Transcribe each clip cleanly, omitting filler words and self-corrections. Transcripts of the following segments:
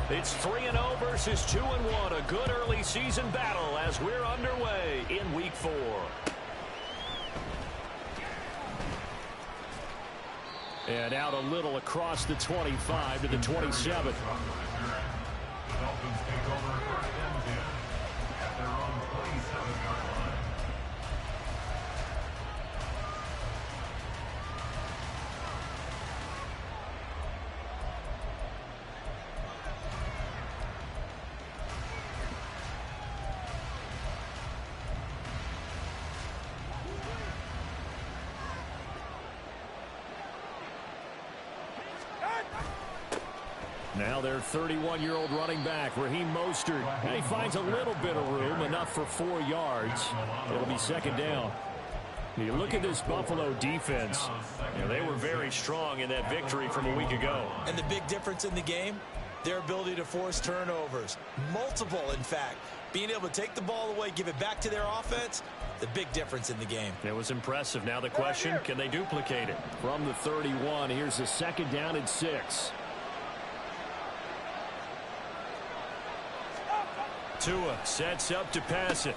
It's 3-0 versus 2-1. A good early season battle as we're underway in Week 4. And out a little across the 25 to the 27. The Dolphins take over first and 10 at their own 27-yard line. Now their 31-year-old running back, Raheem Mostert. And he finds a little bit of room, enough for 4 yards. It'll be second down. You look at this Buffalo defense. They were very strong in that victory from a week ago. And the big difference in the game, their ability to force turnovers. Multiple, in fact. Being able to take the ball away, give it back to their offense, the big difference in the game. It was impressive. Now the question, can they duplicate it? From the 31, here's a second down and 6. Tua sets up to pass it.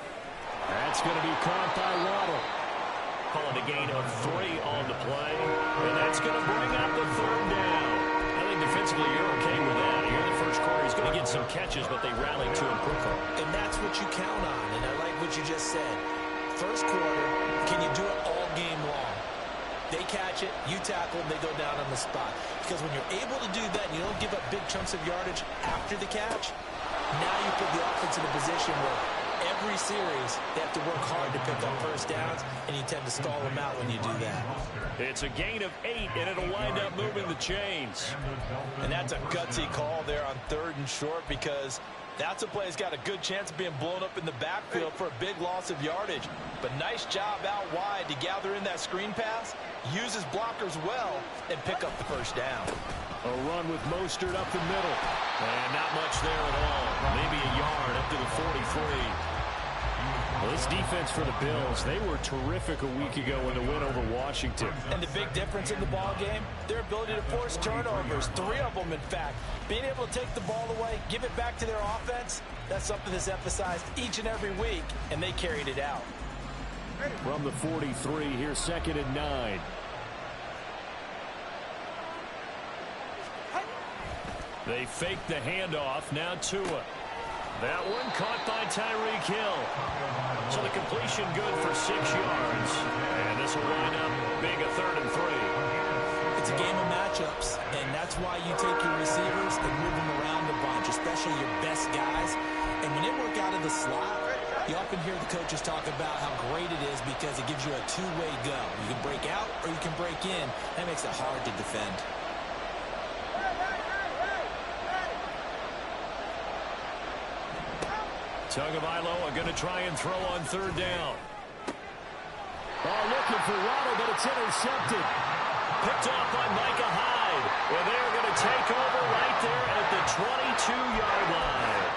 That's going to be caught by Waddle. Calling a gain of 3 on the play. And that's going to bring up the third down. I think defensively you're okay with that. Here in the first quarter, he's going to get some catches, but they rallied to him quickly. And that's what you count on. And I like what you just said. First quarter, can you do it all game long? They catch it, you tackle, and they go down on the spot. Because when you're able to do that and you don't give up big chunks of yardage after the catch, now you put the offense in a position where every series they have to work hard to pick up first downs, and you tend to stall them out when you do that. It's a gain of 8, and it'll wind up moving the chains. And that's a gutsy call there on 3rd and short, because that's a play that's got a good chance of being blown up in the backfield for a big loss of yardage. But nice job out wide to gather in that screen pass, use his blockers well, and pick up the first down. A run with Mostert up the middle. And not much there at all. Maybe a yard up to the 43. Well, this defense for the Bills, they were terrific a week ago in the win over Washington. And the big difference in the ball game, their ability to force turnovers, 3 of them in fact. Being able to take the ball away, give it back to their offense, that's something that's emphasized each and every week, and they carried it out. From the 43, here's 2nd and 9. They fake the handoff. Now Tua. That one caught by Tyreek Hill. So the completion good for 6 yards. And this will wind up being a 3rd and 3. It's a game of matchups, and that's why you take your receivers and move them around a bunch, especially your best guys. And when they work out of the slot, you often hear the coaches talk about how great it is because it gives you a two-way go. You can break out or you can break in. That makes it hard to defend. Tagovailoa going to try and throw on 3rd down. Oh, looking for Waddle, but it's intercepted. Picked off by Micah Hyde. And they're going to take over right there at the 22-yard line.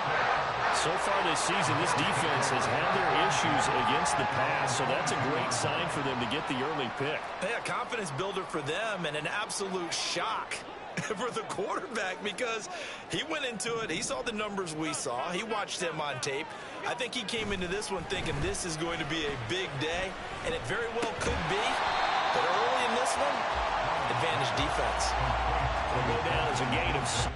So far this season, this defense has had their issues against the pass, so that's a great sign for them to get the early pick. Yeah, confidence builder for them and an absolute shock for the quarterback because he went into it. He saw the numbers we saw. He watched them on tape. I think he came into this one thinking this is going to be a big day, and it very well could be. But early in this one, advantage defense. It'll go down as a gain of 6.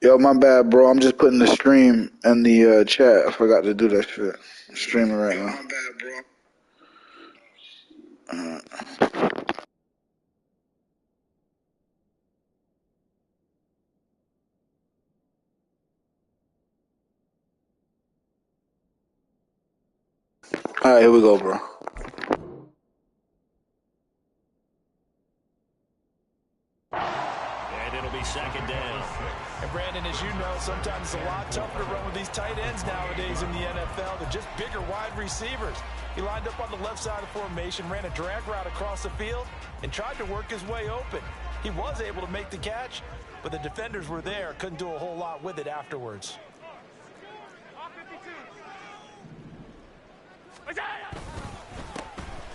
Yo, my bad, bro. I'm just putting the stream in the chat. I forgot to do that shit. I'm streaming right now. My bad, bro. All right, here we go, bro. And it'll be 2nd down. And Brandon, as you know, sometimes it's a lot tougher to run with these tight ends nowadays in the NFL. They're just bigger wide receivers. He lined up on the left side of the formation, ran a drag route across the field, and tried to work his way open. He was able to make the catch, but the defenders were there, couldn't do a whole lot with it afterwards.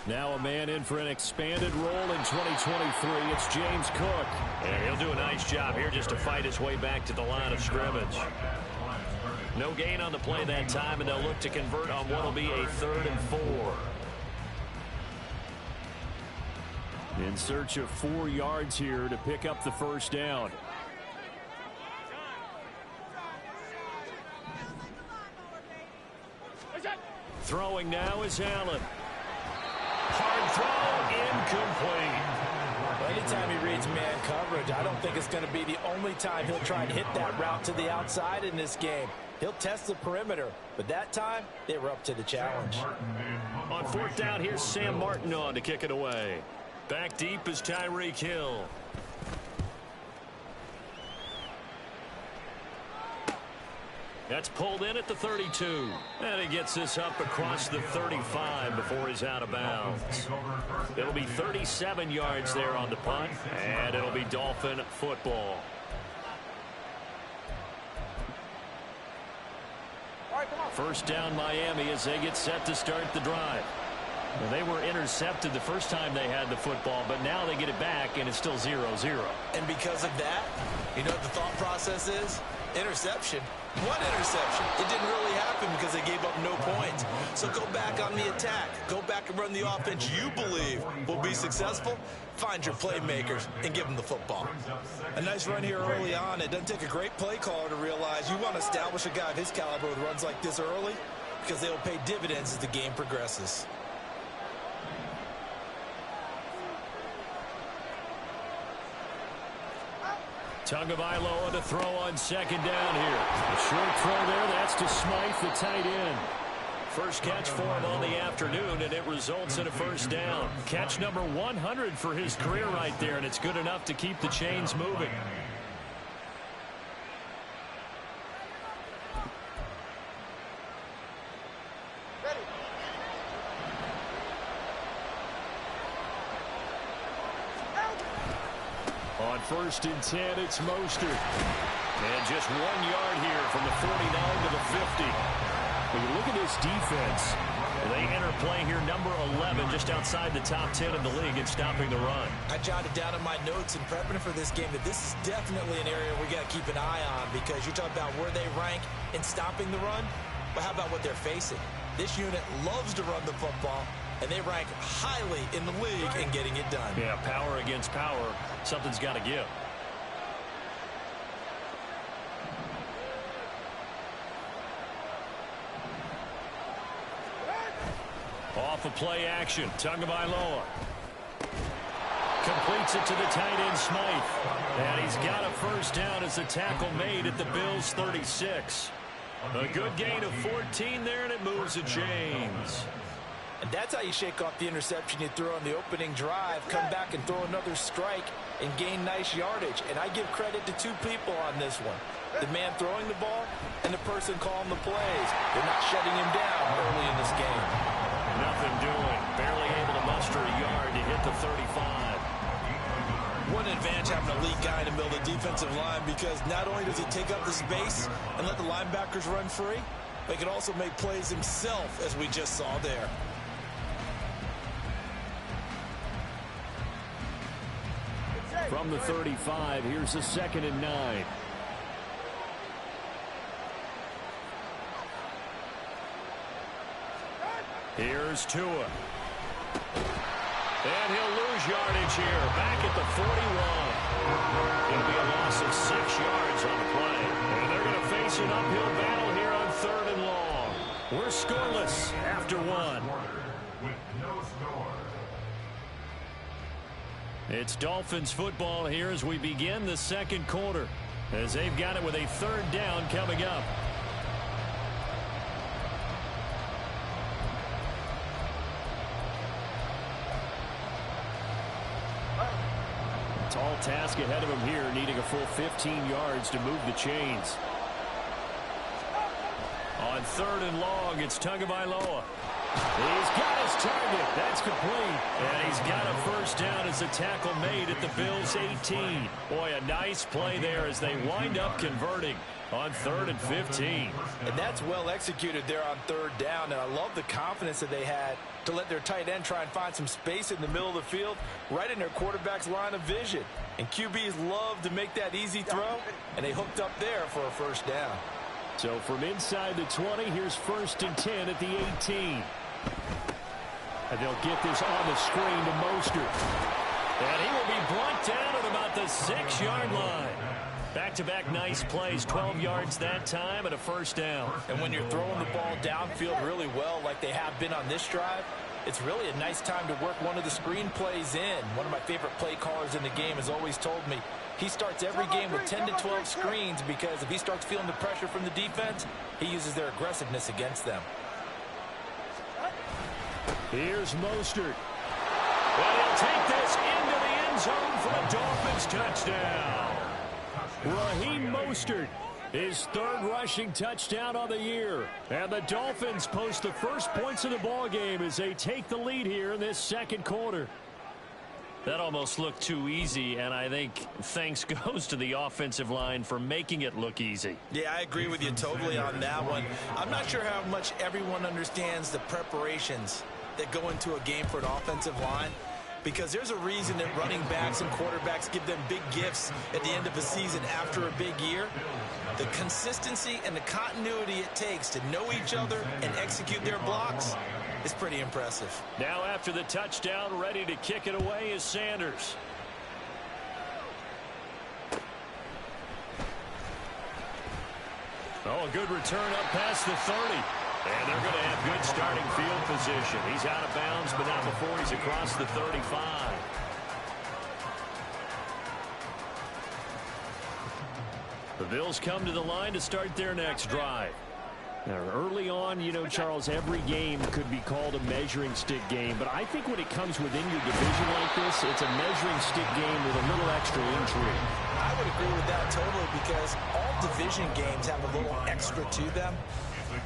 Now a man in for an expanded role in 2023. It's James Cook. And he'll do a nice job here just to fight his way back to the line of scrimmage. No gain on the play that time, and they'll look to convert on what will be a 3rd and 4. In search of 4 yards here to pick up the first down. Throwing now is Allen. Hard throw, incomplete. Anytime he reads man coverage, I don't think it's going to be the only time he'll try and hit that route to the outside in this game. He'll test the perimeter, but that time, they were up to the challenge. On 4th down, here's Sam Martin on to kick it away. Back deep is Tyreek Hill. That's pulled in at the 32. And he gets this up across the 35 before he's out of bounds. It'll be 37 yards there on the punt, and it'll be Dolphin football. First down Miami as they get set to start the drive. Well, they were intercepted the first time they had the football, but now they get it back, and it's still 0-0. And because of that, you know what the thought process is? Interception. What interception? It didn't really happen because they gave up no points. So go back on the attack. Go back and run the offense you believe will be successful. Find your playmakers and give them the football. A nice run here early on. It doesn't take a great play caller to realize you want to establish a guy of his caliber with runs like this early because they will pay dividends as the game progresses. Tagovailoa to throw on 2nd down here. A short throw there. That's to Smythe, the tight end. First catch for him on the afternoon, and it results in a first down. Catch number 100 for his career right there, and it's good enough to keep the chains moving. On 1st and 10, it's Mostert. And just 1 yard here from the 49 to the 50. When you look at this defense, they enter play here number 11, just outside the top 10 in the league in stopping the run. I jotted down in my notes in prepping for this game that this is definitely an area we got to keep an eye on because you talk about where they rank in stopping the run, but how about what they're facing? This unit loves to run the football, and they rank highly in the league in getting it done. Yeah, power against power. Something's got to give. Off of play action, Tagovailoa. Completes it to the tight end, Smythe. And he's got a first down as the tackle made at the Bills' 36. A good gain of 14 there, and it moves the chains. And that's how you shake off the interception you threw on the opening drive, come back and throw another strike and gain nice yardage. And I give credit to 2 people on this one. The man throwing the ball and the person calling the plays. They're not shutting him down early in this game. Nothing doing. Barely able to muster a yard to hit the 35. What an advantage having a lead guy in the middle of the defensive line because not only does he take up the space and let the linebackers run free, but he can also make plays himself, as we just saw there. From the 35, here's a 2nd and 9. Here's Tua. And he'll lose yardage here. Back at the 41. It'll be a loss of 6 yards on the play. And they're going to face an uphill battle here on 3rd and long. We're scoreless after 1. With no score. It's Dolphins football here as we begin the 2nd quarter. As they've got it with a 3rd down coming up. Tall task ahead of him here, needing a full 15 yards to move the chains. On 3rd and long, it's Tagovailoa. He's got his target. That's complete. And he's got a first down as a tackle made at the Bills' 18. Boy, a nice play there as they wind up converting on 3rd and 15. And that's well executed there on 3rd down. And I love the confidence that they had to let their tight end try and find some space in the middle of the field, right in their quarterback's line of vision. And QBs love to make that easy throw, and they hooked up there for a first down. So from inside the 20, here's 1st and 10 at the 18. And they'll get this on the screen to Mostert. And he will be brought down at about the 6-yard line. Back-to-back nice plays, 12 yards that time and a first down. And when you're throwing the ball downfield really well like they have been on this drive, it's really a nice time to work one of the screen plays in. One of my favorite play callers in the game has always told me he starts every game with 10 to 12 screens because if he starts feeling the pressure from the defense, he uses their aggressiveness against them. Here's Mostert. And he'll take this into the end zone for a Dolphins touchdown. Raheem Mostert, his 3rd rushing touchdown of the year. And the Dolphins post the first points of the ball game as they take the lead here in this 2nd quarter. That almost looked too easy, and I think thanks goes to the offensive line for making it look easy. Yeah, I agree with you totally on that one. I'm not sure how much everyone understands the preparations that go into a game for an offensive line, because there's a reason that running backs and quarterbacks give them big gifts at the end of a season after a big year. The consistency and the continuity it takes to know each other and execute their blocks is pretty impressive. Now after the touchdown, ready to kick it away is Sanders. Oh, a good return up past the 30. And they're going to have good starting field position. He's out of bounds, but not before he's across the 35. The Bills come to the line to start their next drive. Now, early on, you know, Charles, every game could be called a measuring stick game, but I think when it comes within your division like this, it's a measuring stick game with a little extra intrigue. I would agree with that totally because all division games have a little extra to them.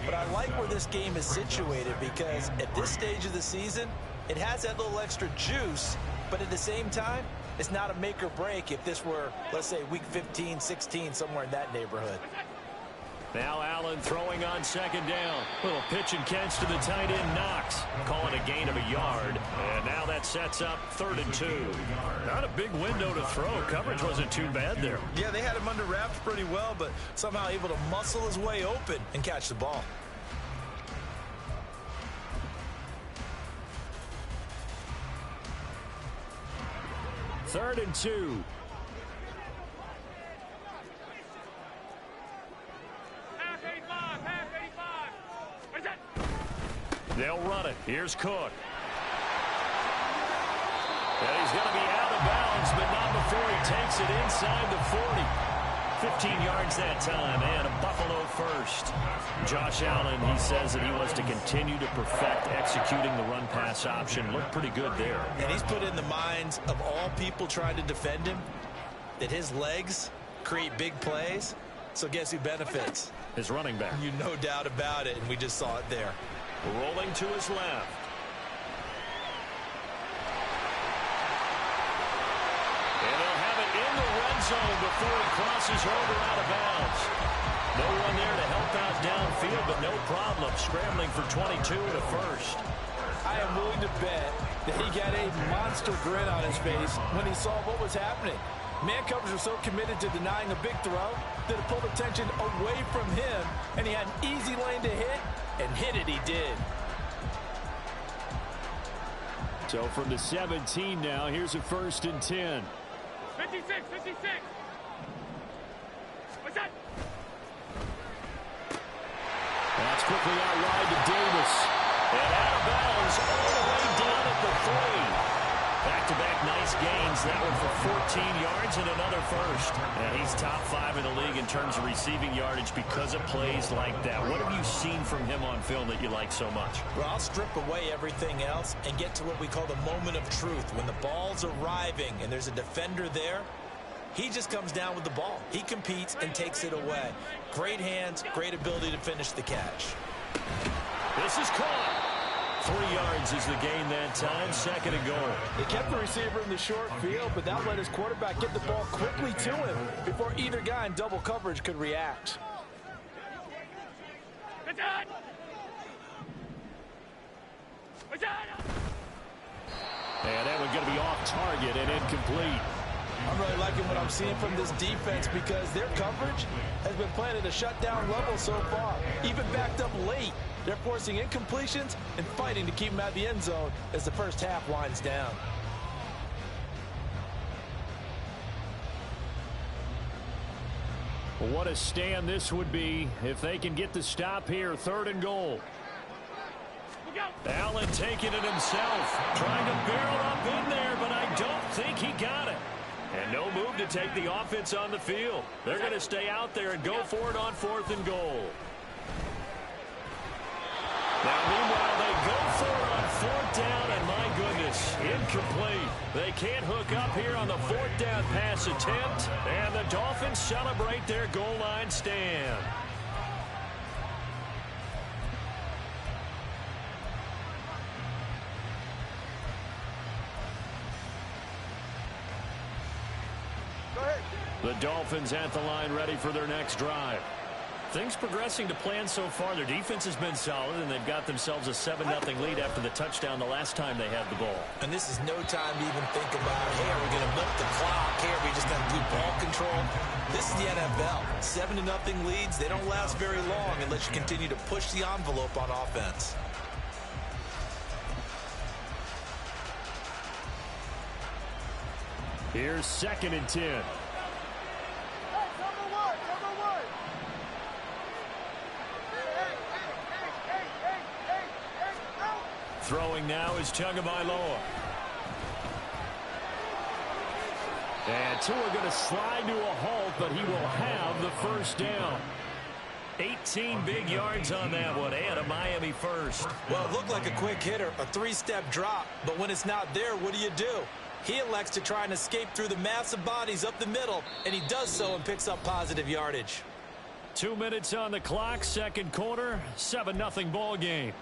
But I like where this game is situated because at this stage of the season, it has that little extra juice, but at the same time, it's not a make or break if this were, let's say, week 15, 16, somewhere in that neighborhood. Now Allen throwing on 2nd down. Little pitch and catch to the tight end, Knox. Calling a gain of a yard. And now that sets up 3rd and 2. Not a big window to throw. Coverage wasn't too bad there. Yeah, they had him under wraps pretty well, but somehow able to muscle his way open and catch the ball. Third and 2. They'll run it. Here's Cook. And he's going to be out of bounds, but not before he takes it inside the 40. 15 yards that time, and a Buffalo first. Josh Allen, he says that he wants to continue to perfect executing the run-pass option. Looked pretty good there. And he's put in the minds of all people trying to defend him that his legs create big plays. So guess who benefits? His running back. You no doubt about it, and we just saw it there. Rolling to his left. And they'll have it in the red zone before he crosses over out of bounds. No one there to help out downfield, but no problem. Scrambling for 22 and a first. I am willing to bet that he got a monster grin on his face when he saw what was happening. Man coverage were so committed to denying a big throw that it pulled attention away from him, and he had an easy lane to hit, and hit it he did. So from the 17 now, here's a 1st and 10. 56. What's that? That's quickly out wide to Davis. And out of bounds all the way down at the 3. Back-to-back nice gains. That one for 14 yards and another first. And he's top 5 in the league in terms of receiving yardage because of plays like that. What have you seen from him on film that you like so much? Well, I'll strip away everything else and get to what we call the moment of truth. When the ball's arriving and there's a defender there, he just comes down with the ball. He competes and takes it away. Great hands, great ability to finish the catch. This is caught. 3 yards is the gain that time, 2nd and goal. They kept the receiver in the short field, but that let his quarterback get the ball quickly to him before either guy in double coverage could react. And that one's going to be off target and incomplete. I'm really liking what I'm seeing from this defense because their coverage has been playing at a shutdown level so far. Even backed up late, they're forcing incompletions and fighting to keep them out of the end zone as the first half winds down. What a stand this would be if they can get the stop here. 3rd and goal. Allen taking it himself, trying to barrel up in there, but I don't think he got it. And no move to take the offense on the field. They're going to stay out there and go for it on 4th and goal. Now, meanwhile, they go for it on 4th down, and my goodness, incomplete. They can't hook up here on the 4th down pass attempt, and the Dolphins celebrate their goal line stand. The Dolphins at the line ready for their next drive. Things progressing to plan so far. Their defense has been solid, and they've got themselves a 7-0 lead after the touchdown the last time they had the ball. And this is no time to even think about, hey, are we going to milk the clock? Hey, are we just going to do ball control? This is the NFL. 7-0 leads, they don't last very long unless you continue to push the envelope on offense. Here's 2nd and 10. Throwing now is Tagovailoa. And Tua going to slide to a halt, but he will have the first down. 18 big yards on that one, and a Miami first. Well, it looked like a quick hitter, a 3-step drop, but when it's not there, what do? He elects to try and escape through the massive bodies up the middle, and he does so and picks up positive yardage. 2 minutes on the clock, 2nd quarter, 7-0 ball game.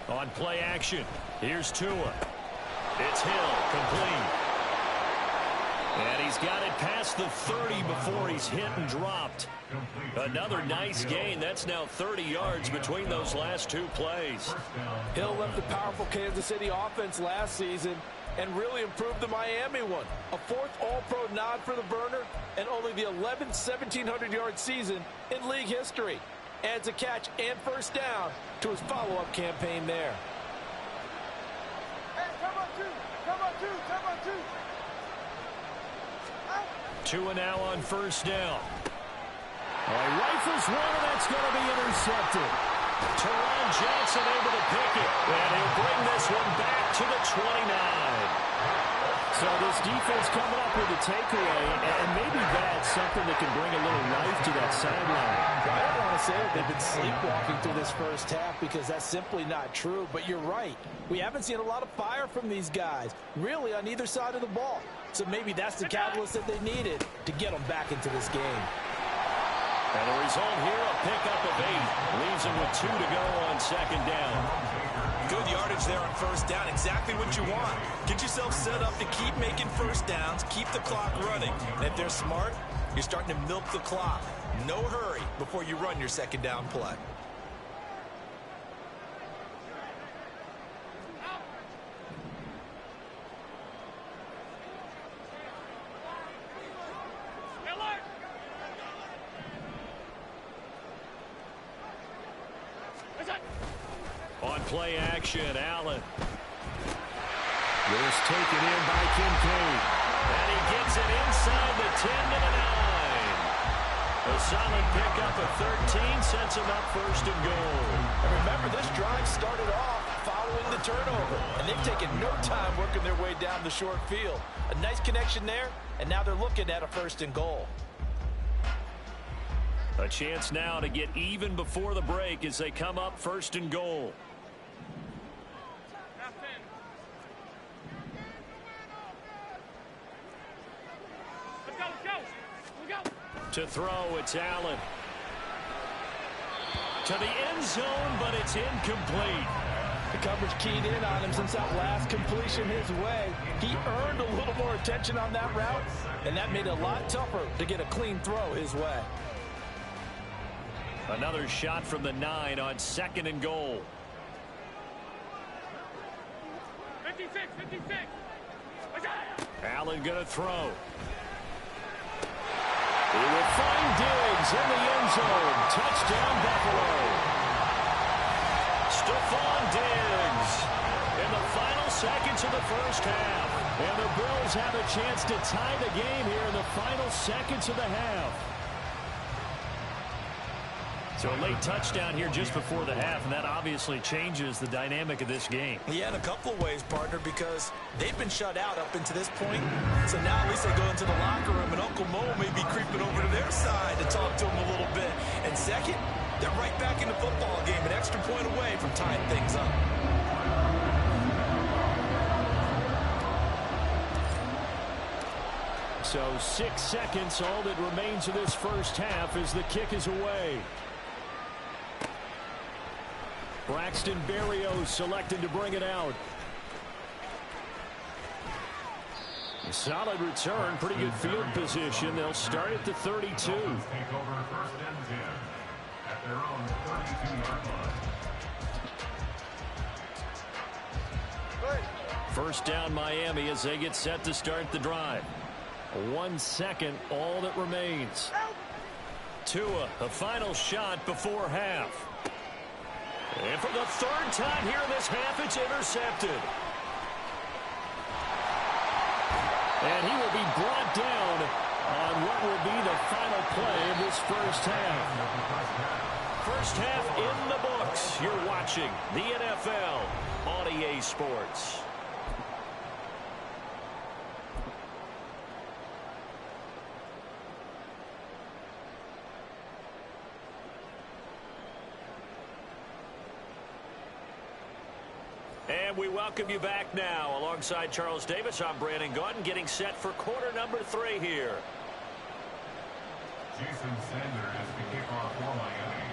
On play action, here's Tua. It's Hill, complete. And he's got it past the 30 before he's hit and dropped. Another nice gain. That's now 30 yards between those last 2 plays. Hill left the powerful Kansas City offense last season and really improved the Miami one. A 4th All-Pro nod for the burner and only the 11th 1,700-yard season in league history. Adds a catch and first down to his follow-up campaign there. Hey, come on, two. Tua now on first down. He rifles one, and that's going to be intercepted. Teron Johnson able to pick it, and he'll bring this one back to the 29. So this defense coming up with a takeaway, and maybe that's something that can bring a little life to that sideline. I don't want to say that they've been sleepwalking through this first half because that's simply not true, but you're right. We haven't seen a lot of fire from these guys, really on either side of the ball. So maybe that's the catalyst that they needed to get them back into this game. And the result here, a pickup of 8. Leaves them with 2 to go on 2nd down. Good yardage there on first down. Exactly what you want. Get yourself set up to keep making first downs, keep the clock running. And if they're smart, you're starting to milk the clock. No hurry before you run your 2nd down play. On play action, Allen. This taken in by Kincaid. And he gets it inside the 10 to the 9. A solid pickup of 13 sets him up 1st and goal. And remember, this drive started off following the turnover. And they've taken no time working their way down the short field. A nice connection there, and now they're looking at a 1st and goal. A chance now to get even before the break as they come up 1st and goal. To throw, it's Allen. To the end zone, but it's incomplete. The coverage keyed in on him since that last completion his way. He earned a little more attention on that route, and that made it a lot tougher to get a clean throw his way. Another shot from the 9 on 2nd and goal. 56. Allen going to throw. He will find Diggs in the end zone. Touchdown, Buffalo. Stephon Diggs in the final seconds of the first half. And the Bills have a chance to tie the game here in the final seconds of the half. So a late touchdown here just before the half, and that obviously changes the dynamic of this game. Yeah, in a couple of ways, partner, because they've been shut out up until this point. So now at least they go into the locker room, and Uncle Mo may be creeping over to their side to talk to them a little bit. And second, they're right back in the football game, an extra point away from tying things up. So 6 seconds, all that remains of this first half as the kick is away. Braxton Berrios selected to bring it out. A solid return, pretty good field position. They'll start at the 32. Take over 1st and 10 at their own 32-yard line. First down Miami as they get set to start the drive. 1 second, all that remains. Tua, a final shot before half. And for the 3rd time here in this half, it's intercepted. And he will be brought down on what will be the final play of this first half. First half in the books. You're watching the NFL on EA Sports. And we welcome you back now. Alongside Charles Davis, I'm Brandon Gaudin, getting set for quarter number 3 here. Jason Sanders is the kickoff for Miami.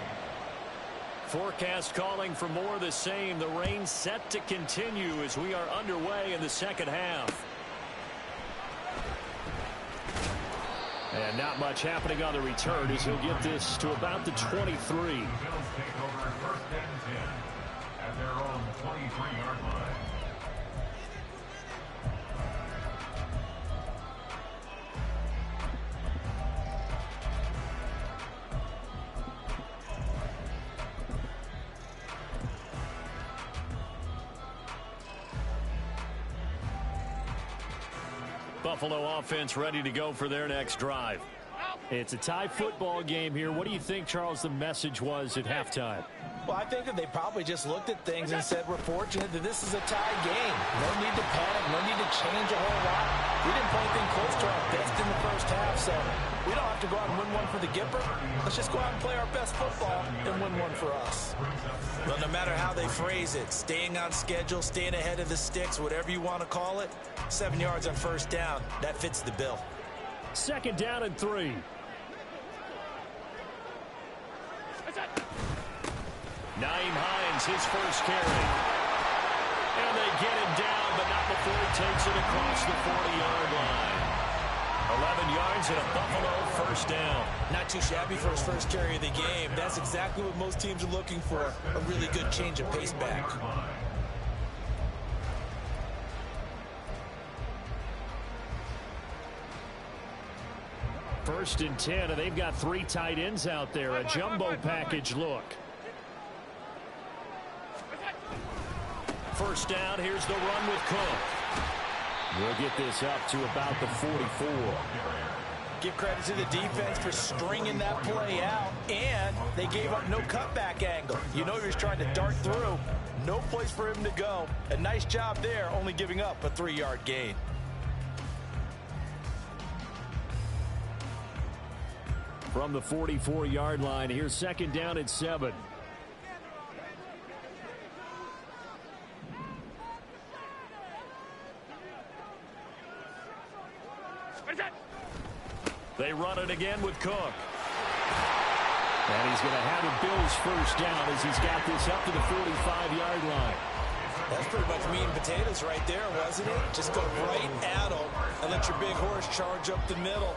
Forecast calling for more of the same. The rain set to continue as we are underway in the second half. And not much happening on the return as he'll get this to about the 23. The Bills take over 1st and 10 at their own 23-yard line. Buffalo offense ready to go for their next drive. It's a tie football game here. What do you think, Charles, the message was at halftime? Well, I think that they probably just looked at things and said, we're fortunate that this is a tie game. No need to panic, no need to change a whole lot. We didn't play anything close to our best in the first half, so we don't have to go out and win one for the Gipper. Let's just go out and play our best football and win one for us. Well, no matter how they phrase it, staying on schedule, staying ahead of the sticks, whatever you want to call it, 7 yards on first down, that fits the bill. 2nd down and 3. Naeem Hines, his first carry. And they get him down, but not before he takes it across the 40-yard line. 11 yards and a Buffalo first down. Not too shabby for his first carry of the game. That's exactly what most teams are looking for, a really good change of pace back. First and 10, and they've got 3 tight ends out there. A jumbo package look. First down, here's the run with Cook. We'll get this up to about the 44. Give credit to the defense for stringing that play out, and they gave up no cutback angle. You know he was trying to dart through. No place for him to go. A nice job there, only giving up a 3-yard gain. From the 44-yard line, here's second down at 7. They run it again with Cook. And he's going to have a Bills first down as he's got this up to the 45-yard line. That's pretty much meat and potatoes right there, wasn't it? Just go right at them and let your big horse charge up the middle.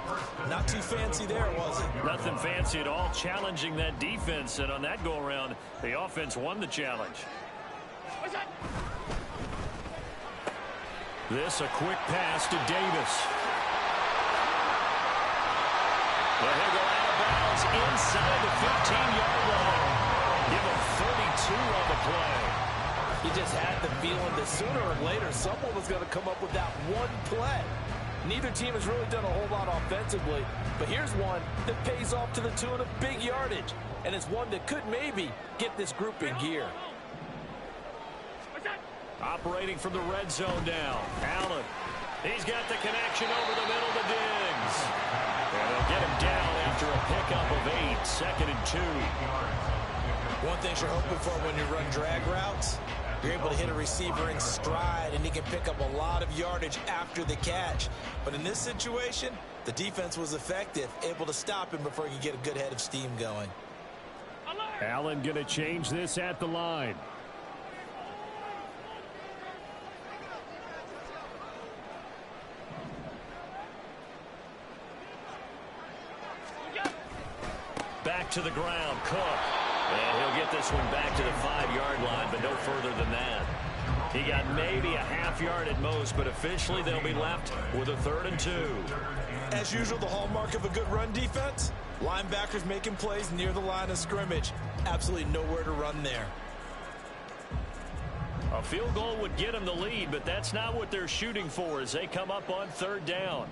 Not too fancy there, was it? Nothing fancy at all, challenging that defense. And on that go-around, the offense won the challenge. This, a quick pass to Davis. Well, he'll go out of bounds inside the 15-yard line. Give him 32 on the play. He just had the feeling that sooner or later someone was going to come up with that one play. Neither team has really done a whole lot offensively, but here's one that pays off to the tune of big yardage, and it's one that could maybe get this group in gear. Operating from the red zone now. Allen. He's got the connection over the middle to Diggs. And they'll get him down after a pickup of 8. 2nd and 2. One thing you're hoping for when you run drag routes, you're able to hit a receiver in stride, and he can pick up a lot of yardage after the catch. But in this situation, the defense was effective, able to stop him before he could get a good head of steam going. Allen going to change this at the line. Back to the ground, Cook. And he'll get this one back to the 5-yard line, but no further than that. He got maybe a half yard at most, but officially they'll be left with a 3rd and 2. As usual, the hallmark of a good run defense, linebackers making plays near the line of scrimmage. Absolutely nowhere to run there. A field goal would get them the lead, but that's not what they're shooting for as they come up on 3rd down.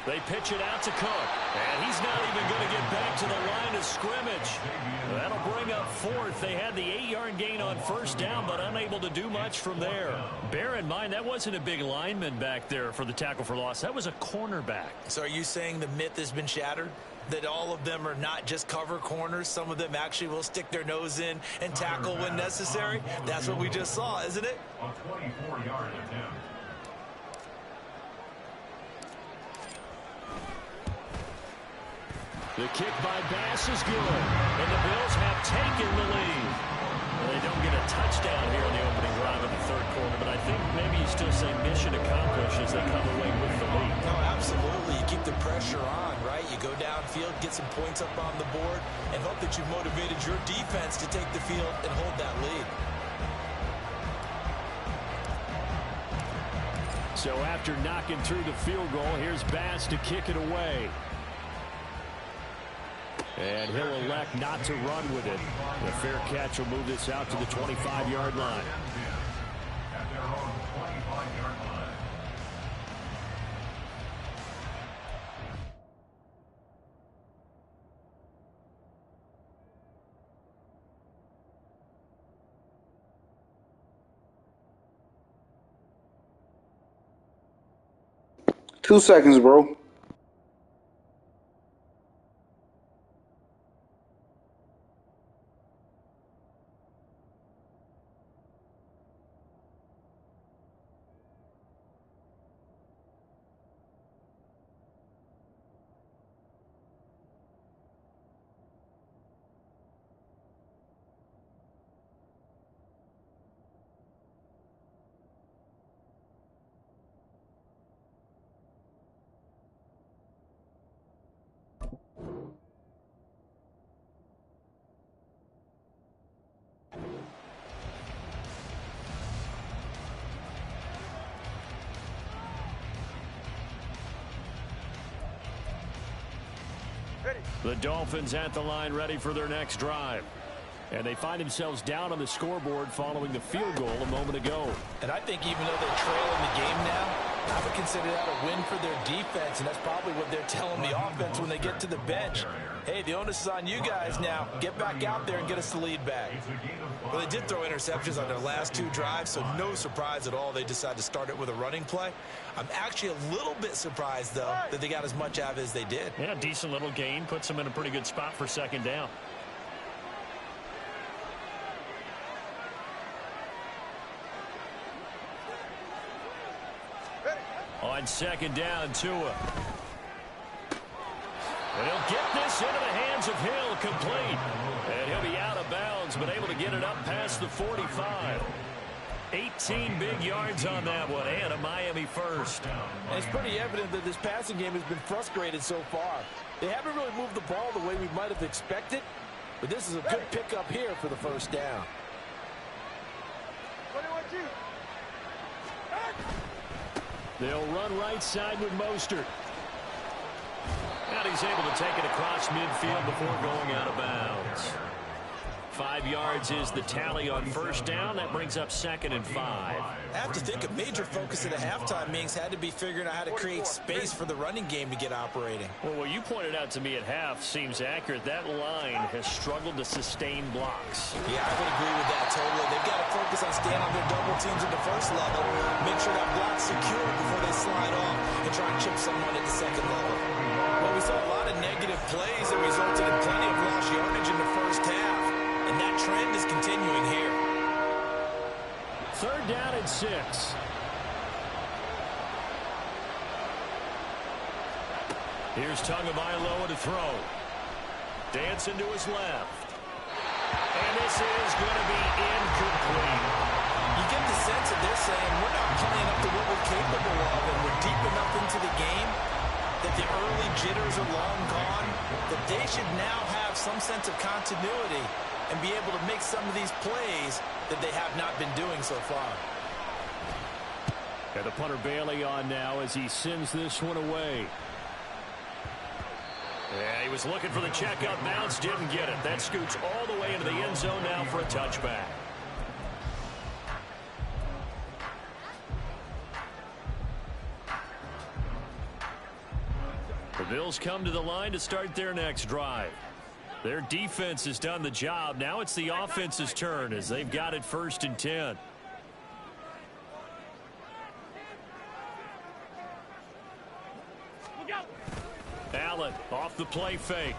They pitch it out to Cook, and he's not even going to get back to the line of scrimmage. That'll bring up 4th. They had the 8-yard gain on 1st down, but unable to do much from there. Bear in mind, that wasn't a big lineman back there for the tackle for loss. That was a cornerback. So are you saying the myth has been shattered? That all of them are not just cover corners? Some of them actually will stick their nose in and tackle when necessary? That's what we just saw, isn't it? A 24-yard attempt. The kick by Bass is good, and the Bills have taken the lead. Well, they don't get a touchdown here in the opening drive of the 3rd quarter, but I think maybe you still say mission accomplished as they come away with the lead. No, absolutely. You keep the pressure on, right? You go downfield, get some points up on the board, and hope that you've motivated your defense to take the field and hold that lead. So after knocking through the field goal, here's Bass to kick it away. And he'll elect not to run with it. The fair catch will move this out to the 25-yard line. At their own 25-yard line. Two seconds, bro. The Dolphins at the line ready for their next drive. And they find themselves down on the scoreboard following the field goal a moment ago. And I think even though they're trailing the game now, I would consider that a win for their defense, and that's probably what they're telling the offense when they get to the bench, hey, the onus is on you guys now. Get back out there and get us the lead back. Well, they did throw interceptions on their last 2 drives, so no surprise at all they decided to start it with a running play. I'm actually a little bit surprised, though, that they got as much out of it as they did. Yeah, decent little gain. Puts them in a pretty good spot for 2nd down. On 2nd down, Tua. And he'll get this into the hands of Hill, complete. And he'll be out of bounds, but able to get it up past the 45. 18 big yards on that one, and a Miami first. And it's pretty evident that this passing game has been frustrated so far. They haven't really moved the ball the way we might have expected, but this is a good pickup here for the 1st down. They'll run right side with Mostert. And he's able to take it across midfield before going out of bounds. 5 yards is the tally on 1st down. That brings up 2nd and 5. I have to think a major focus at the halftime means had to be figuring out how to create space for the running game to get operating. Well, what you pointed out to me at half seems accurate. That line has struggled to sustain blocks. Yeah, I would agree with that totally. They've got to focus on staying on their double teams at the 1st level, make sure that block's secure before they slide off and try and chip someone at the 2nd level. Well, we saw a lot of negative plays that resulted in plenty of lost yardage in the 1st half. And that trend is continuing here. 3rd down and 6. Here's Tagovailoa to throw. Dancing to his left. And this is going to be incomplete. You get the sense that they're saying we're not playing up to what we're capable of, and we're deep enough into the game that the early jitters are long gone, that they should now have some sense of continuity and be able to make some of these plays that they have not been doing so far. And the punter Bailey on now as he sends this one away. Yeah, he was looking for the checkout bounce, didn't get it. That scoots all the way into the end zone now for a touchback. The Bills come to the line to start their next drive. Their defense has done the job. Now it's the offense's turn as they've got it 1st and 10. Allen off the play fake.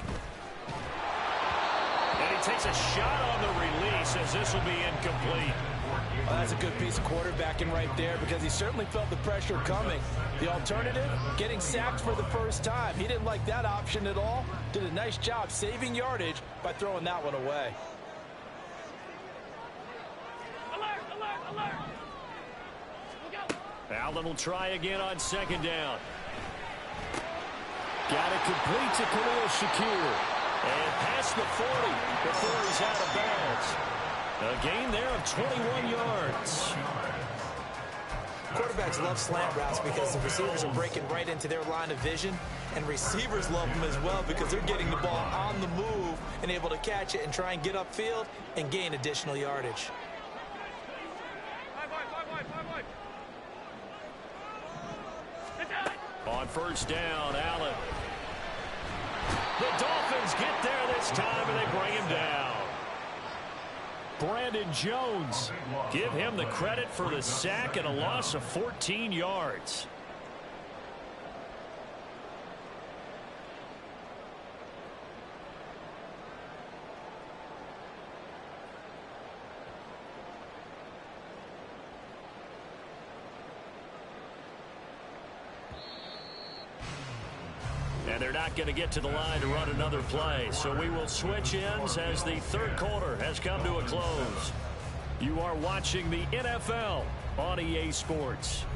And he takes a shot on the release as this will be incomplete. Well, that's a good piece of quarterbacking right there because he certainly felt the pressure coming. The alternative, getting sacked for the 1st time. He didn't like that option at all. Did a nice job saving yardage by throwing that one away. Alert, alert, alert. Allen will try again on 2nd down. Got it complete to Khalil Shakir. And past the 40 before he's out of bounds. A gain there of 21 yards. Quarterbacks love slant routes because the receivers are breaking right into their line of vision, and receivers love them as well because they're getting the ball on the move and able to catch it and try and get upfield and gain additional yardage. On 1st down, Allen. The Dolphins get there this time, and they bring him down. Brandon Jones, give him the credit for the sack and a loss of 14 yards. And they're not going to get to the line to run another play. So we will switch ends as the 3rd quarter has come to a close. You are watching the NFL on EA Sports.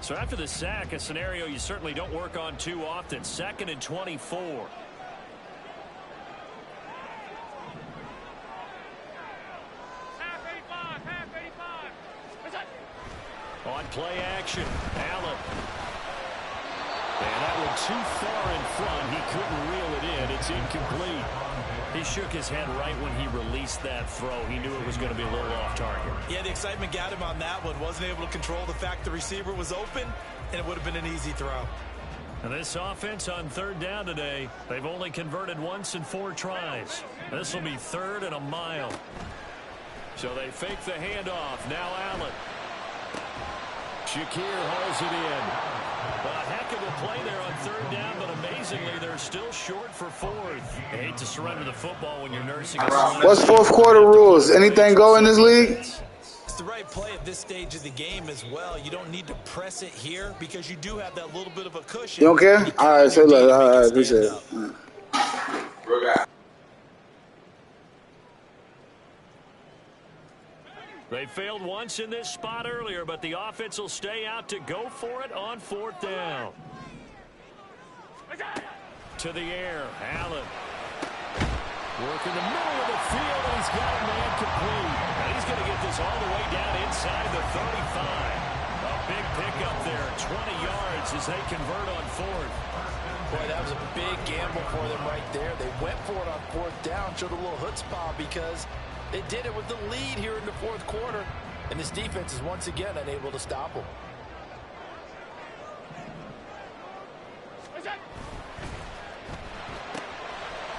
So after the sack, a scenario you certainly don't work on too often. 2nd and 24. Half 85, want play action. Allen. And that one too far in front. He couldn't reel it in. It's incomplete. He shook his head right when he released that throw. He knew it was going to be a little off target. Yeah, the excitement got him on that one. Wasn't able to control the fact the receiver was open, and it would have been an easy throw. And this offense on third down today, they've only converted once in 4 tries. This will be 3rd and a mile. So they fake the handoff. Now Allen. Shakir holds it in. A heck of a play there on 3rd down, but amazingly, they're still short for 4th. I hate to surrender the football when you're nursing a What's 4th quarter rules? Anything go in this league? It's the right play at this stage of the game as well. You don't need to press it here because you do have that little bit of a cushion. You don't care? All right, so look, all right, appreciate it. They failed once in this spot earlier, but the offense will stay out to go for it on 4th down. To the air, Allen. Work in the middle of the field, and he's got a man complete. And he's going to get this all the way down inside the 35. A big pickup there, 20 yards as they convert on 4th. Boy, that was a big gamble for them right there. They went for it on 4th down, showed a little chutzpah because they did it with the lead here in the 4th quarter. And this defense is once again unable to stop them.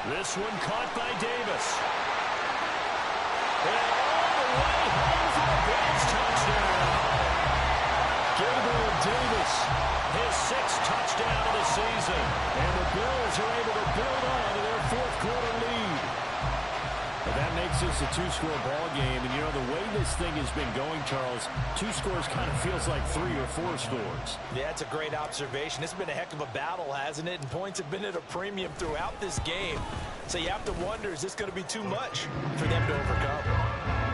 This one caught by Davis. And all the way home for the Bills touchdown. Gabriel Davis, his 6th touchdown of the season. And the Bills are able to build on to their 4th quarter lead. But that makes this a 2-score ball game. And, you know, the way this thing has been going, Charles, 2 scores kind of feels like 3 or 4 scores. Yeah, it's a great observation. It's been a heck of a battle, hasn't it? And points have been at a premium throughout this game. So you have to wonder, is this going to be too much for them to overcome?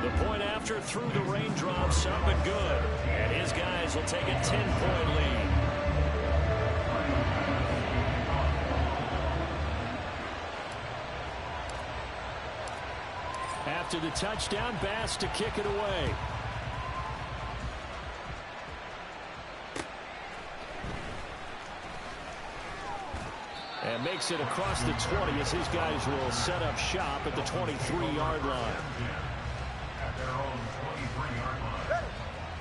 The point after through the raindrops, up and good. And his guys will take a 10-point lead. After the touchdown, Bass to kick it away. And makes it across the 20 as his guys will set up shop at the 23-yard line.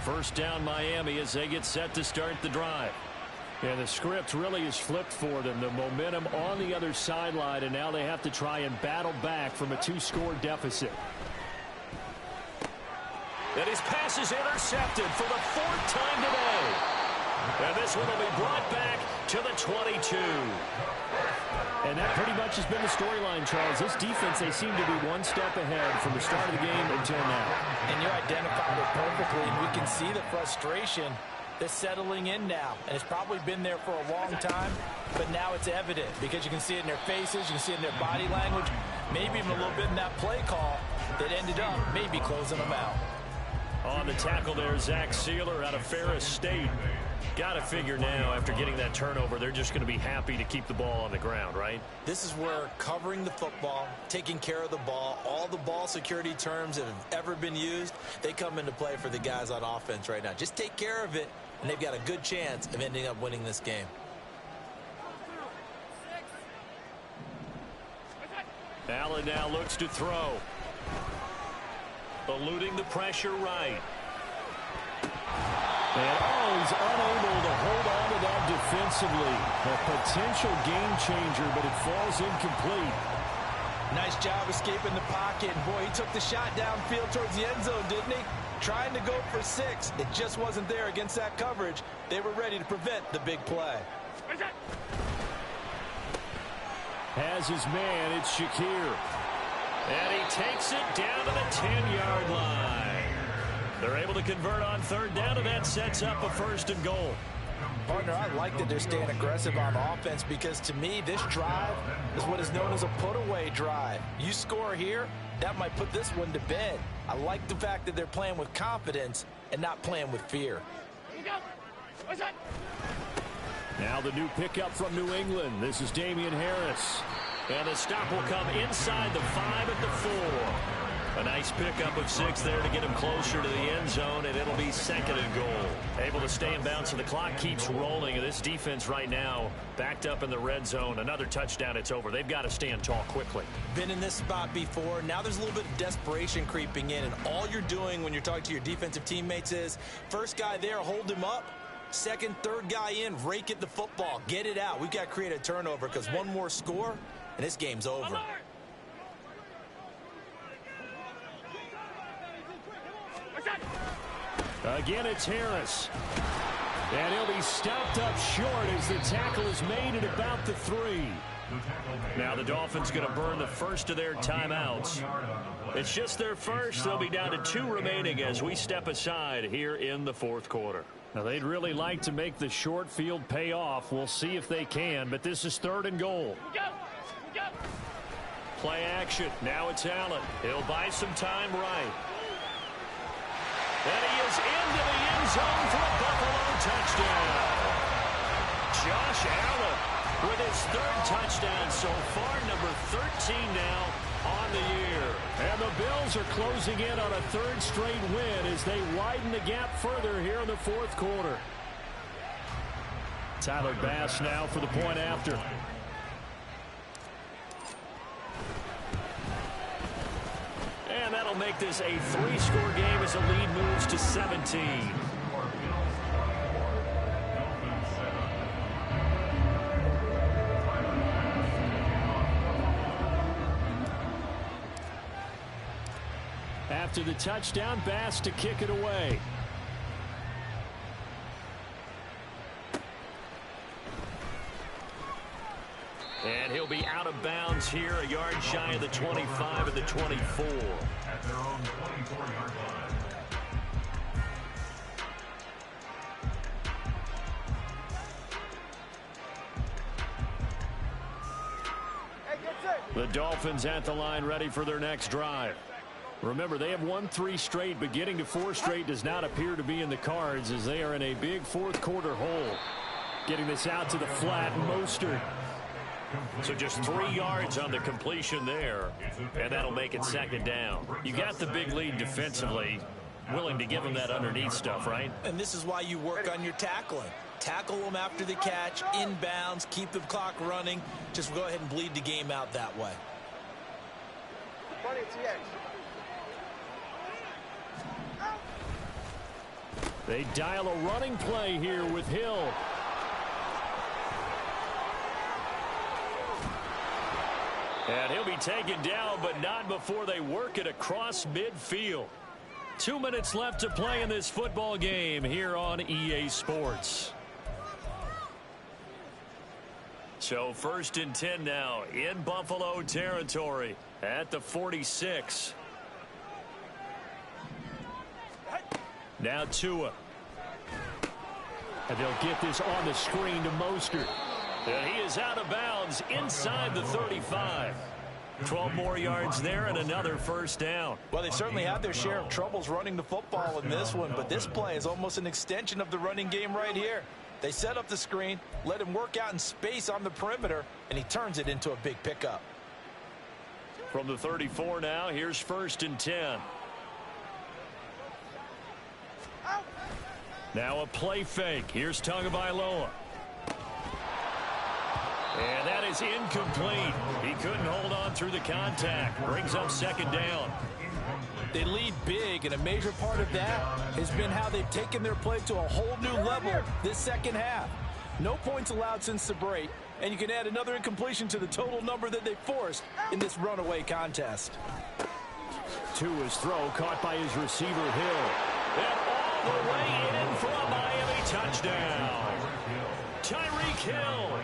First down Miami as they get set to start the drive. And the script really is flipped for them. The momentum on the other sideline, and now they have to try and battle back from a 2-score deficit. And his pass is intercepted for the 4th time today. And this one will be brought back to the 22. And that pretty much has been the storyline, Charles. This defense, they seem to be one step ahead from the start of the game until now. And you identified it perfectly, and we can see the frustration that's settling in now. And it's probably been there for a long time, but now it's evident because you can see it in their faces, you can see it in their body language, maybe even a little bit in that play call that ended up maybe closing them out. On the tackle there, Zach Sealer out of Ferris State. Got to figure now, after getting that turnover, they're just going to be happy to keep the ball on the ground, right? This is where covering the football, taking care of the ball, all the ball security terms that have ever been used, they come into play for the guys on offense right now. Just take care of it, and they've got a good chance of ending up winning this game. Allen now looks to throw. Eluding the pressure right. And he's unable to hold on to that defensively. A potential game changer, but it falls incomplete. Nice job escaping the pocket. Boy, he took the shot downfield towards the end zone, didn't he? Trying to go for 6. It just wasn't there against that coverage. They were ready to prevent the big play. Has his man, it's Shakir. And he takes it down to the 10-yard line. They're able to convert on 3rd down, and that sets up a 1st and goal. Partner, I like that they're staying aggressive on offense because, to me, this drive is what is known as a put-away drive. You score here, that might put this one to bed. I like the fact that they're playing with confidence and not playing with fear. Now the new pickup from New England. This is Damian Harris. And the stop will come inside the 5 at the 4. A nice pickup of 6 there to get him closer to the end zone, and it'll be 2nd and goal. Able to stay in bounds, so the clock keeps rolling, and this defense right now backed up in the red zone. Another touchdown, it's over. They've got to stand tall quickly. Been in this spot before. Now there's a little bit of desperation creeping in, and all you're doing when you're talking to your defensive teammates is, first guy there, hold him up. Second, third guy in, rake at the football. Get it out. We've got to create a turnover because one more score, and this game's over. Again, it's Harris. And he'll be stopped up short as the tackle is made at about the 3. Now the Dolphins going to burn the first of their timeouts. It's just their first. They'll be down to 2 remaining as we step aside here in the 4th quarter. Now they'd really like to make the short field pay off. We'll see if they can, but this is 3rd and goal. Play action. Now it's Allen. He'll buy some time right. And he is into the end zone for a Buffalo touchdown. Josh Allen with his 3rd touchdown so far, number 13 now on the year. And the Bills are closing in on a 3rd straight win as they widen the gap further here in the 4th quarter. Tyler Bass now for the point after. And that'll make this a 3-score game as the lead moves to 17. After the touchdown, Bass to kick it away. And he'll be out of bounds here, a yard shy of the 25 of the 24. At their own 24-yard line. The Dolphins at the line ready for their next drive. Remember, they have won 3 straight, but getting to 4 straight does not appear to be in the cards as they are in a big 4th quarter hole. Getting this out to the flat, Mostert. So just 3 yards on the completion there, and that'll make it 2nd down. You got the big lead defensively, willing to give them that underneath stuff, right? And this is why you work on your tackling. Tackle them after the catch, inbounds, keep the clock running. Just go ahead and bleed the game out that way. They dial a running play here with Hill. And he'll be taken down, but not before they work it across midfield. 2 minutes left to play in this football game here on EA Sports. So 1st and 10 now in Buffalo territory at the 46. Now Tua. And they'll get this on the screen to Mostert. And he is out of bounds inside the 35. 12 more yards there and another 1st down. Well, they certainly had their share of troubles running the football in this one, but this play is almost an extension of the running game right here. They set up the screen, let him work out in space on the perimeter, and he turns it into a big pickup. From the 34 now, here's 1st and 10. Now a play fake. Here's Tagovailoa. And that is incomplete. He couldn't hold on through the contact. Brings up 2nd down. They lead big, and a major part of that has been how they've taken their play to a whole new level this 2nd half. No points allowed since the break, and you can add another incompletion to the total number that they forced in this runaway contest. To his throw, caught by his receiver, Hill. And all the way in for a Miami touchdown. Tyreek Hill,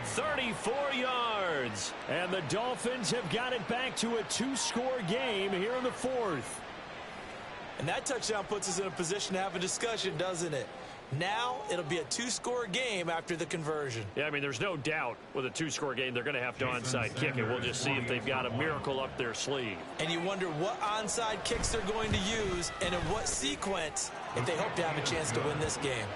34 yards. And the Dolphins have got it back to a 2-score game here in the 4th. And that touchdown puts us in a position to have a discussion, doesn't it? Now it'll be a 2-score game after the conversion. Yeah, I mean, there's no doubt with a 2-score game they're going to have to onside kick it. We'll just see if they've got a miracle up their sleeve. And you wonder what onside kicks they're going to use and in what sequence if they hope to have a chance to win this game.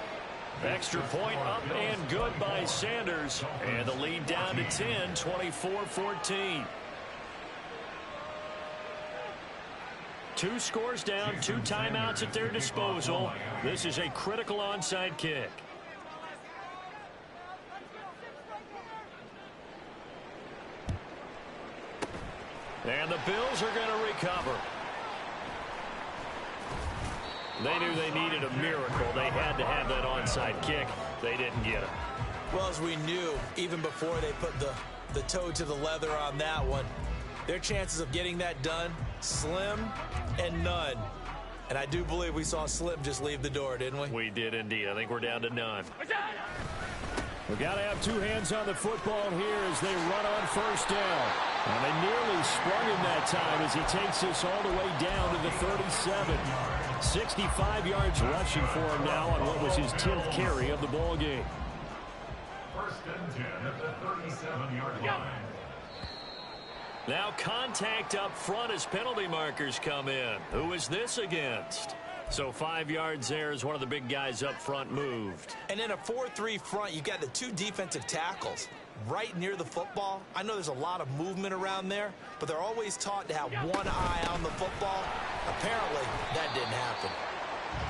Extra point up and good by Sanders. And the lead down to 10, 24-14. 2 scores down, 2 timeouts at their disposal. This is a critical onside kick. And the Bills are going to recover. They knew they needed a miracle. They had to have that onside kick. They didn't get it. Well, as we knew, even before they put the toe to the leather on that one, their chances of getting that done, slim and none. And I do believe we saw Slim just leave the door, didn't we? We did indeed. I think we're down to none. We've got to have 2 hands on the football here as they run on first down. And they nearly sprung him that time as he takes this all the way down to the 37. 65 yards rushing for him now on what was his 10th carry of the ball game. First and 10 at the 37-yard line. Now contact up front as penalty markers come in. Who is this against? So 5 yards there as one of the big guys up front moved. And in a 4-3 front, you've got the 2 defensive tackles right near the football. I know there's a lot of movement around there, but they're always taught to have one eye on the football. Apparently, that didn't happen.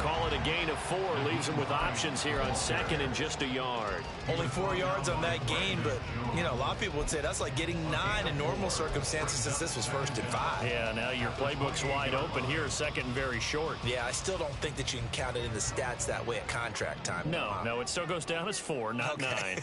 Call it a gain of 4. Leaves them with options here on 2nd and just a yard. Only 4 yards on that gain, but, you know, a lot of people would say that's like getting 9 in normal circumstances since this was 1st and 5. Yeah, now your playbook's wide open here, 2nd and very short. Yeah, I still don't think that you can count it in the stats that way at contract time. No, it still goes down as 4, not 9.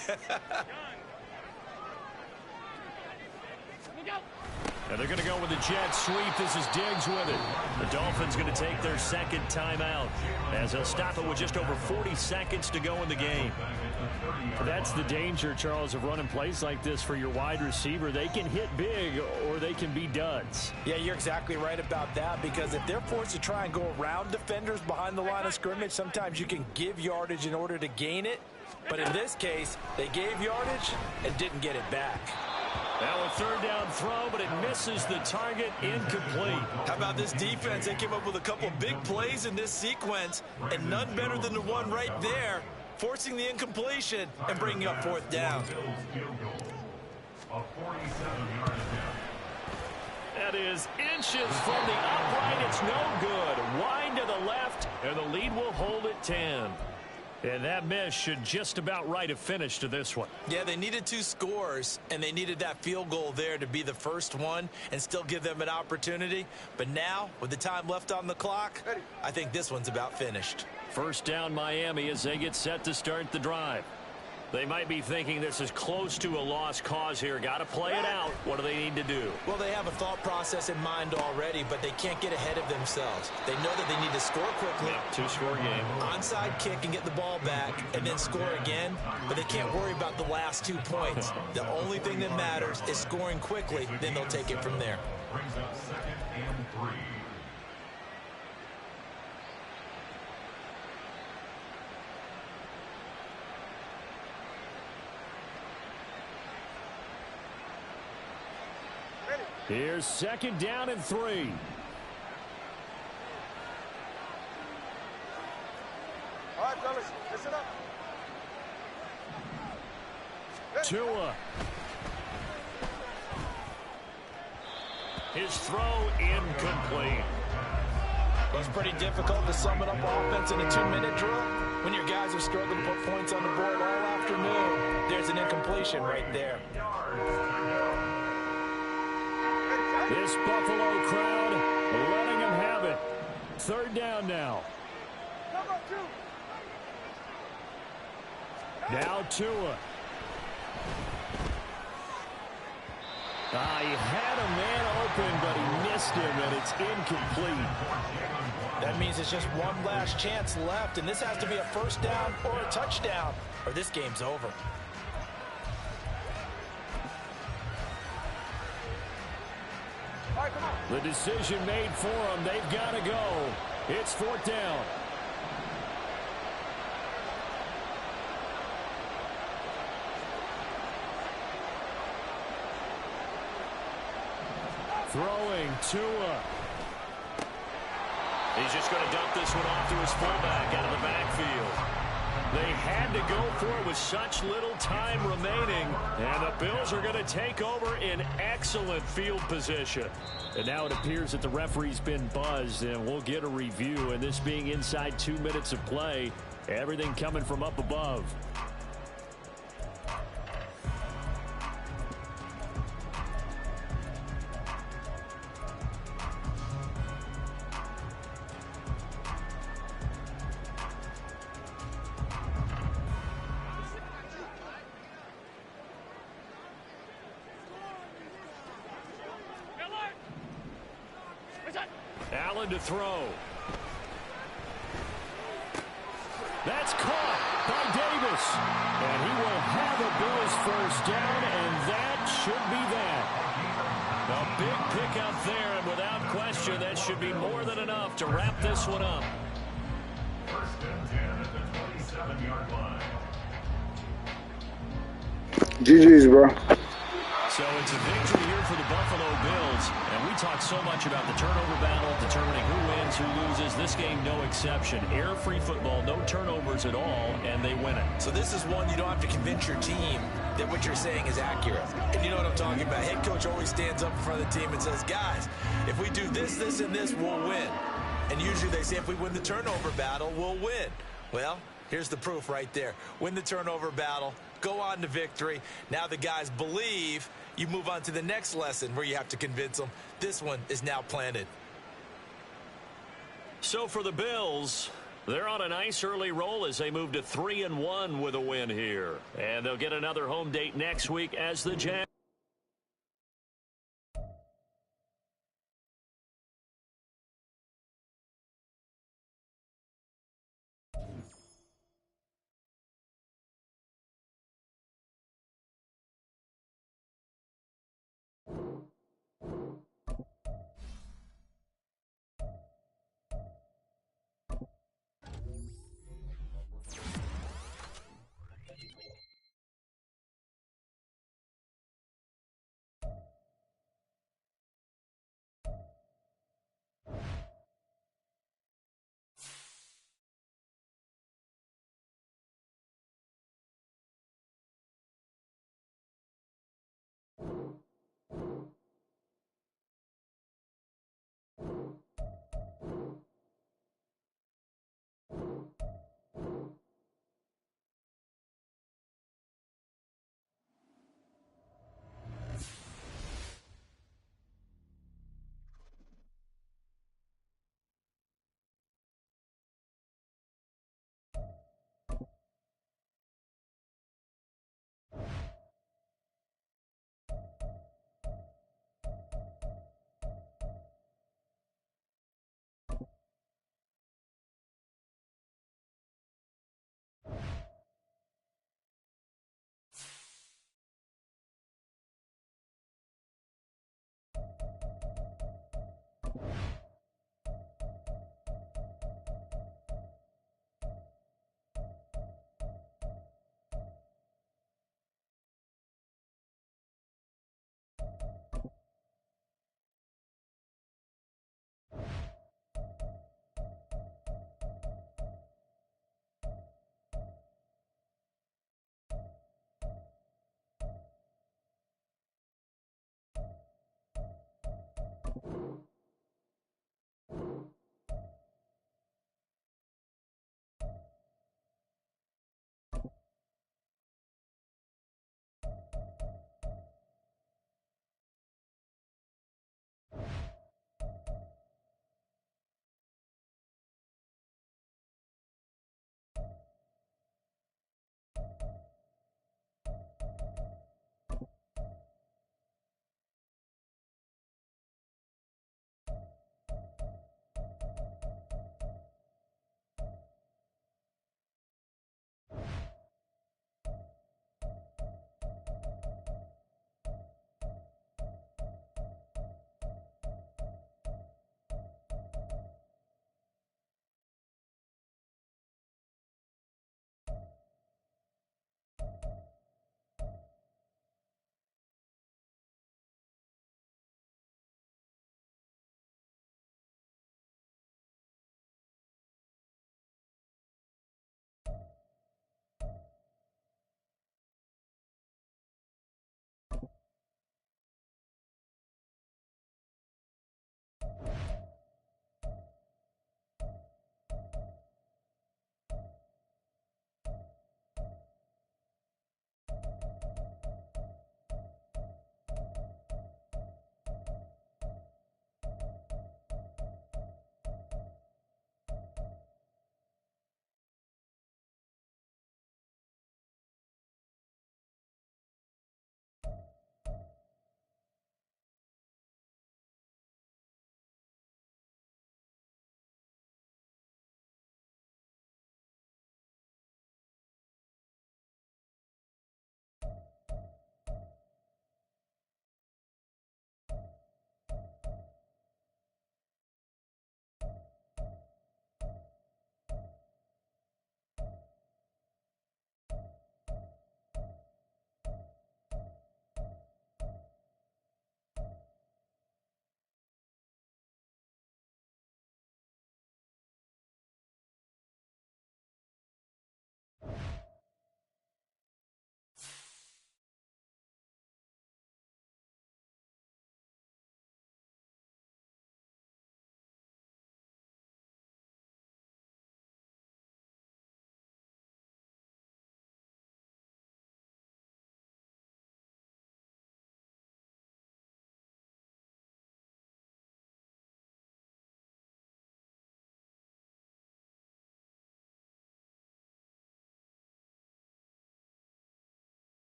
And they're going to go with the jet sweep. This is Diggs with it. The Dolphins going to take their 2nd timeout as they'll stop it with just over 40 seconds to go in the game. That's the danger, Charles, of running plays like this for your wide receiver. They can hit big or they can be duds. Yeah, you're exactly right about that, because if they're forced to try and go around defenders behind the line of scrimmage, sometimes you can give yardage in order to gain it. But in this case, they gave yardage and didn't get it back. Now a 3rd down throw, but it misses the target, incomplete. How about this defense? They came up with a couple big plays in this sequence, and none better than the one right there, forcing the incompletion and bringing up 4th down. That is inches from the upright. It's no good. Wide to the left, and the lead will hold at 10. And that miss should just about right a finish to this one. Yeah, they needed 2 scores, and they needed that field goal there to be the first one and still give them an opportunity. But now, with the time left on the clock, I think this one's about finished. First down Miami as they get set to start the drive. They might be thinking this is close to a lost cause here. Got to play it out. What do they need to do? Well, they have a thought process in mind already, but they can't get ahead of themselves. They know that they need to score quickly. Yep, 2-score game. Onside kick and get the ball back and then score again, but they can't worry about the last 2 points. The only thing that matters is scoring quickly, then they'll take it from there. Brings up 2nd and 3. Here's 2nd down and 3. All right, fellas, listen up. Tua. His throw incomplete. Well, it's pretty difficult to sum it up offense in a 2-minute drill when your guys are struggling to put points on the board all afternoon. There's an incompletion right there. This Buffalo crowd letting them have it. 3rd down now. Now Tua. He had a man open, but he missed him, and it's incomplete. That means it's just one last chance left, and this has to be a 1st down or a touchdown, or this game's over. The decision made for them. They've got to go. It's 4th down. Throwing Tua. He's just going to dump this one off to his fullback out of the backfield. They had to go for it with such little time remaining, and the Bills are going to take over in excellent field position. And now it appears that the referee's been buzzed, and we'll get a review. And this being inside 2 minutes of play, everything coming from up above. Allen to throw. That's caught by Davis. And he will have a Bills first down, and that should be that. A big pickup there, and without question, that should be more than enough to wrap this one up. First and 10 at the 27-yard line. GG's, bro. So it's a victory here for the Buffalo Bills. And we talk so much about the turnover battle, determining who wins, who loses. This game, no exception. Error-free football, no turnovers at all, and they win it. So this is one you don't have to convince your team that what you're saying is accurate. And you know what I'm talking about. Head coach always stands up in front of the team and says, guys, if we do this, this, and this, we'll win. And usually they say if we win the turnover battle, we'll win. Well, here's the proof right there. Win the turnover battle, go on to victory. Now the guys believe. You move on to the next lesson where you have to convince them. This one is now planted. So for the Bills, they're on a nice early roll as they move to 3-1 with a win here. And they'll get another home date next week as the Jags.